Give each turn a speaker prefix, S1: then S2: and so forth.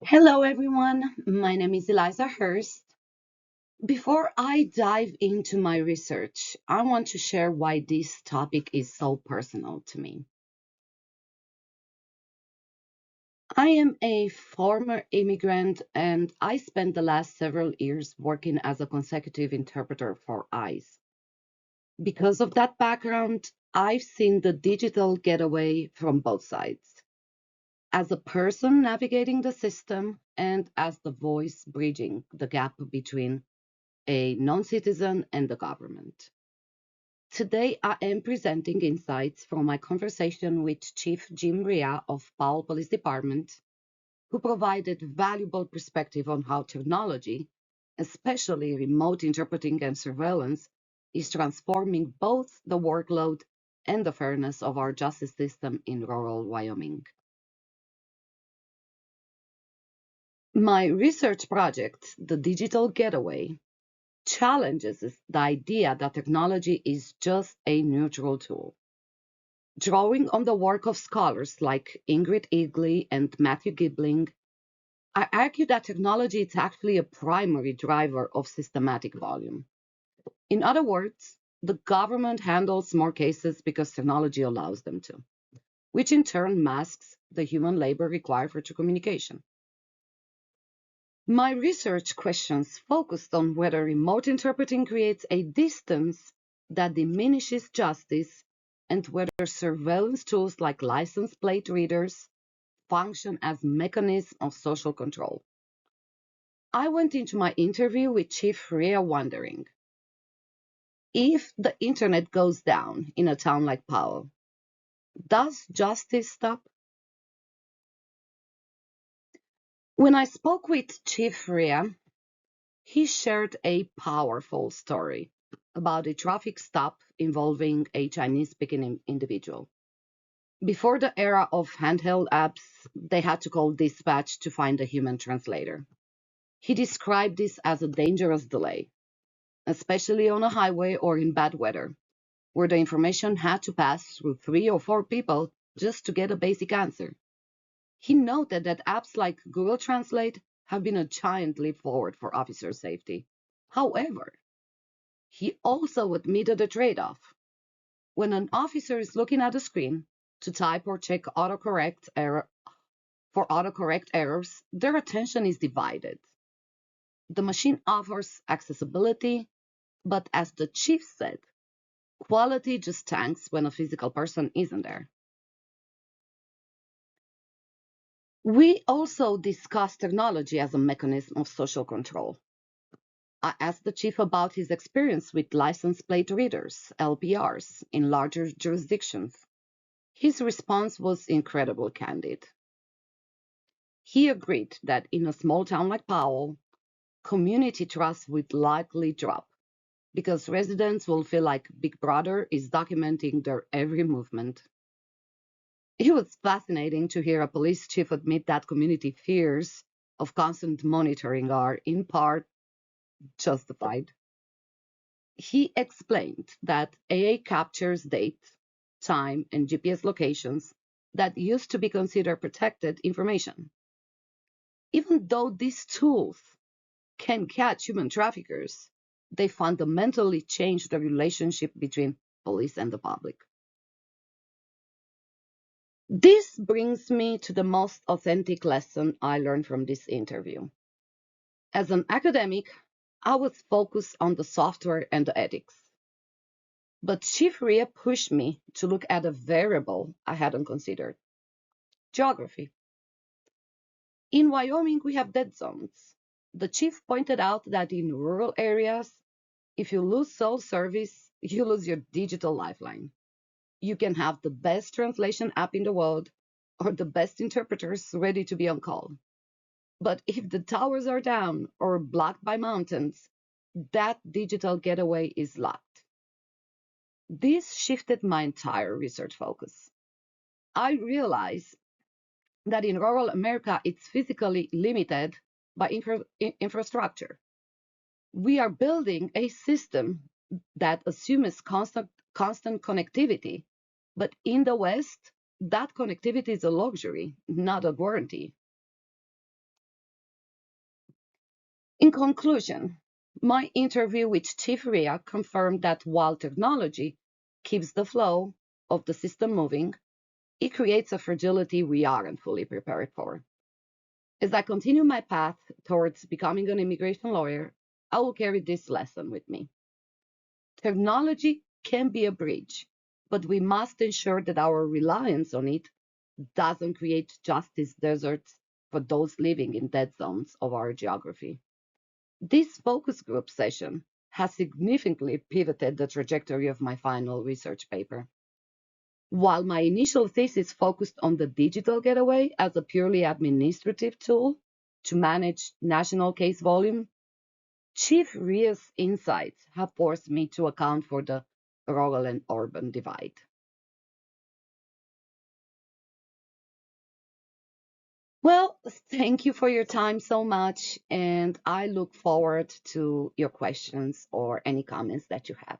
S1: Hello, everyone. My name is Eliza Hurst. Before I dive into my research, I want to share why this topic is so personal to me. I am a former immigrant and I spent the last several years working as a consecutive interpreter for ICE. Because of that background, I've seen the digital getaway from both sides. As a person navigating the system and as the voice bridging the gap between a non citizen and the government. Today, I am presenting insights from my conversation with Chief Jim Rhea of Powell Police Department, who provided valuable perspective on how technology, especially remote interpreting and surveillance, is transforming both the workload and the fairness of our justice system in rural Wyoming. My research project, The Digital Getaway, challenges the idea that technology is just a neutral tool. Drawing on the work of scholars like Ingrid Eagley and Matthew Gibling, I argue that technology is actually a primary driver of systematic volume. In other words, the government handles more cases because technology allows them to, which in turn masks the human labor required for true communication. My research questions focused on whether remote interpreting creates a distance that diminishes justice and whether surveillance tools like license plate readers function as mechanisms of social control. I went into my interview with Chief Rhea wondering if the internet goes down in a town like Powell, does justice stop? When I spoke with Chief Rhea, he shared a powerful story about a traffic stop involving a Chinese speaking individual. Before the era of handheld apps, they had to call dispatch to find a human translator. He described this as a dangerous delay, especially on a highway or in bad weather, where the information had to pass through three or four people just to get a basic answer. He noted that apps like Google Translate have been a giant leap forward for officer safety. However, he also admitted a trade off. When an officer is looking at a screen to type or check for autocorrect errors, their attention is divided. The machine offers accessibility, but as the chief said, quality just tanks when a physical person isn't there. We also discussed technology as a mechanism of social control. I asked the chief about his experience with license plate readers, LPRs, in larger jurisdictions. His response was incredibly candid. He agreed that in a small town like Powell, community trust would likely drop because residents will feel like Big Brother is documenting their every movement. It was fascinating to hear a police chief admit that community fears of constant monitoring are, in part, justified. He explained that AA captures date, time, and GPS locations that used to be considered protected information. Even though these tools can catch human traffickers, they fundamentally change the relationship between police and the public. This brings me to the most authentic lesson I learned from this interview. As an academic, I was focused on the software and the ethics. But Chief Rhea pushed me to look at a variable I hadn't considered: geography. In Wyoming, we have dead zones. The chief pointed out that in rural areas, if you lose cell service, you lose your digital lifeline. You can have the best translation app in the world or the best interpreters ready to be on call. But if the towers are down or blocked by mountains, that digital getaway is locked. This shifted my entire research focus. I realized that in rural America, it's physically limited by infrastructure. We are building a system that assumes constant connectivity, but in the West, that connectivity is a luxury, not a guarantee. In conclusion, my interview with Chief Rhea confirmed that while technology keeps the flow of the system moving, it creates a fragility we aren't fully prepared for. As I continue my path towards becoming an immigration lawyer, I will carry this lesson with me. Technology can be a bridge, but we must ensure that our reliance on it doesn't create justice deserts for those living in dead zones of our geography. This focus group session has significantly pivoted the trajectory of my final research paper. While my initial thesis focused on the digital getaway as a purely administrative tool to manage national case volume, Chief Rhea's insights have forced me to account for the rural and urban divide. Well, thank you for your time so much, and I look forward to your questions or any comments that you have.